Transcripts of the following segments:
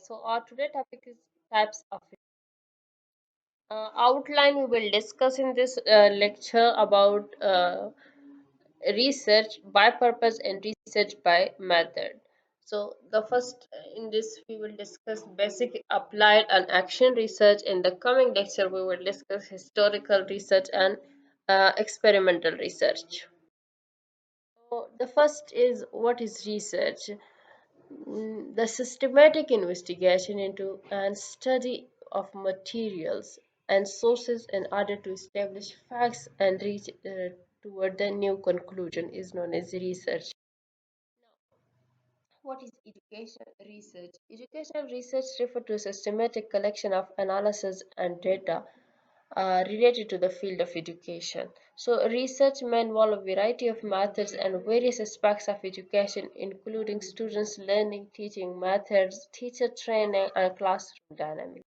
So our today topic is types of outline. We will discuss in this lecture about research by purpose and research by method. So the first in this we will discuss basic applied and action research. In the coming lecture we will discuss historical research and experimental research. So the first is what is research. The systematic investigation into and study of materials and sources in order to establish facts and reach toward the new conclusion is known as research. What is educational research? Educational research refers to a systematic collection of analysis and data related to the field of education. So, research may involve a variety of methods and various aspects of education, including students' learning, teaching methods, teacher training, and classroom dynamics.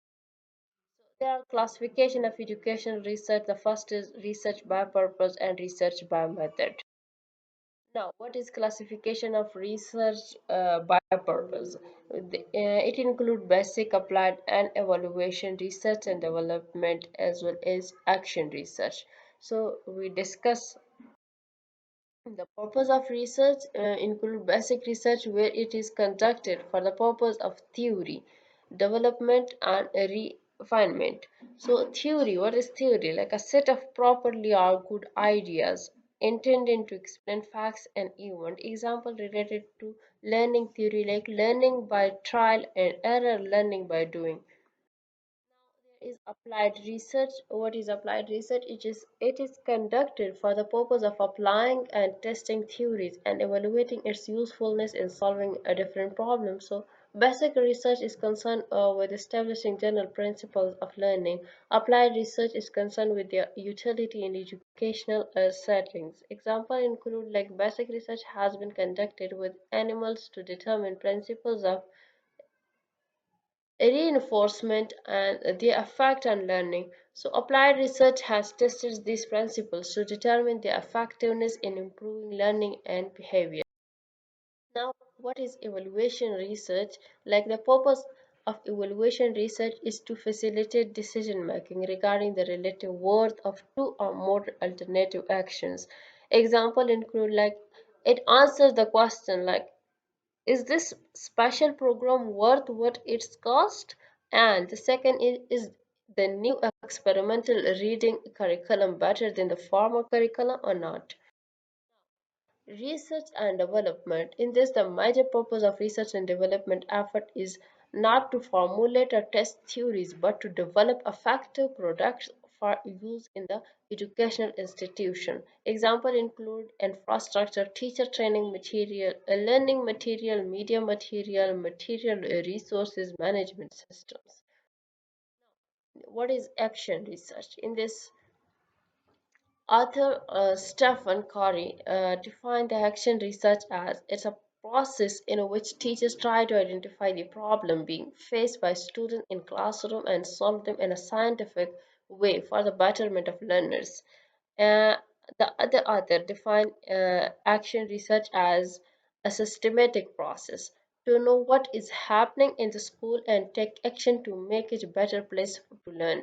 There are classification of educational research. The first is research by purpose and research by method. Now, what is classification of research by purpose? It includes basic, applied, and evaluation research and development as well as action research. So, we discuss the purpose of research include basic research where it is conducted for the purpose of theory, development and refinement. So theory, what is theory? Like a set of properly argued ideas intended to explain facts and event. Example related to learning theory like learning by trial and error, learning by doing. Is applied research. What is applied research? It is conducted for the purpose of applying and testing theories and evaluating its usefulness in solving a different problem. So basic research is concerned with establishing general principles of learning. Applied research is concerned with their utility in educational settings. Example include like basic research has been conducted with animals to determine principles of reinforcement and their effect on learning. So, applied research has tested these principles to determine their effectiveness in improving learning and behavior. Now, what is evaluation research? Like the purpose of evaluation research is to facilitate decision making regarding the relative worth of two or more alternative actions. Example include like it answers the question like is this special program worth what it's cost? And the second is the new experimental reading curriculum better than the former curriculum or not? Research and development. In this, the major purpose of research and development effort is not to formulate or test theories, but to develop effective products for use in the educational institution. Example include infrastructure, teacher training material, learning material, media material, material resources management systems. What is action research? In this, author Stephen Covey defined the action research as it's a process in which teachers try to identify the problem being faced by students in classroom and solve them in a scientific way for the betterment of learners. Uh, the other author defined action research as a systematic process to know what is happening in the school and take action to make it a better place to learn.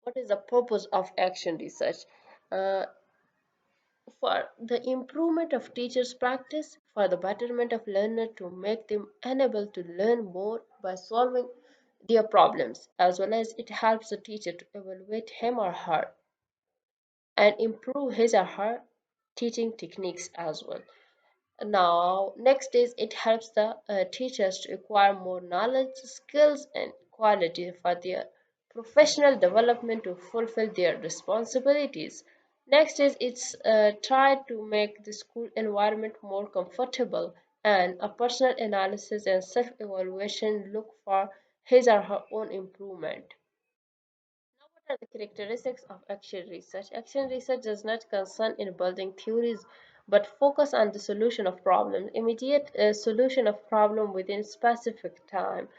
What is the purpose of action research? Uh, for the improvement of teachers' practice, for the betterment of learners to make them unable to learn more by solving their problems, as well as it helps the teacher to evaluate him or her and improve his or her teaching techniques as well. Now, next is it helps the teachers to acquire more knowledge, skills, and quality for their professional development to fulfill their responsibilities. Next is it's try to make the school environment more comfortable and a personal analysis and self-evaluation look for his or her own improvement. Now, what are the characteristics of action research? Action research does not concern in building theories but focus on the solution of problems, immediate solution of problem within specific time.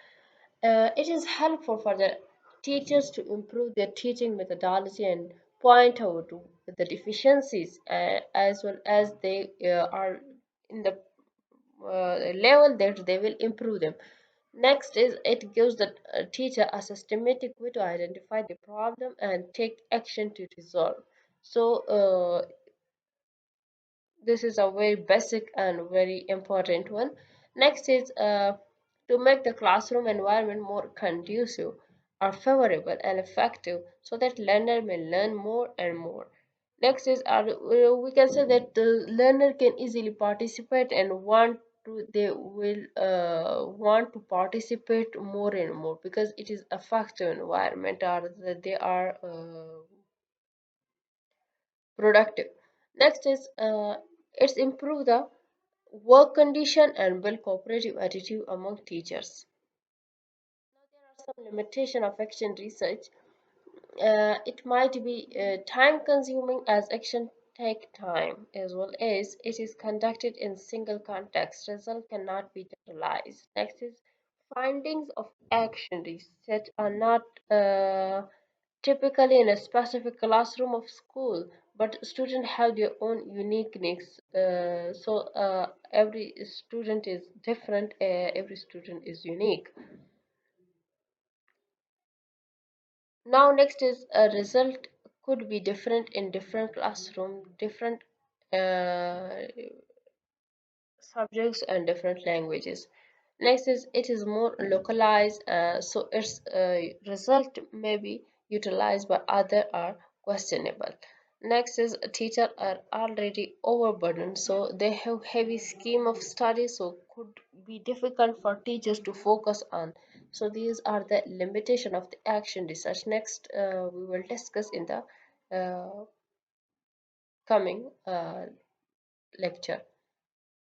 It is helpful for the teachers to improve their teaching methodology and point out the deficiencies as well as they are in the level that they will improve them. Next is it gives the teacher a systematic way to identify the problem and take action to resolve. So this is a very basic and very important one. Next is to make the classroom environment more conducive or favorable and effective so that learner may learn more and more. Next is we can say that the learner can easily participate and they will want to participate more and more because it is effective environment or that they are productive. Next is it's improve the work condition and build cooperative attitude among teachers. Now there are some limitation of action research. It might be time consuming as action take time as well as it is conducted in single context. Result cannot be generalized. Next is findings of action research are not typically in a specific classroom of school, but students have their own uniqueness. So every student is different. Every student is unique. Now next is a result could be different in different classroom, different uh, subjects and different languages. Next is it is more localized, so its result may be utilized by other are questionable. Next is teachers are already overburdened, so they have heavy scheme of study, so could be difficult for teachers to focus on. So these are the limitation of the action research. Next, we will discuss in the coming lecture.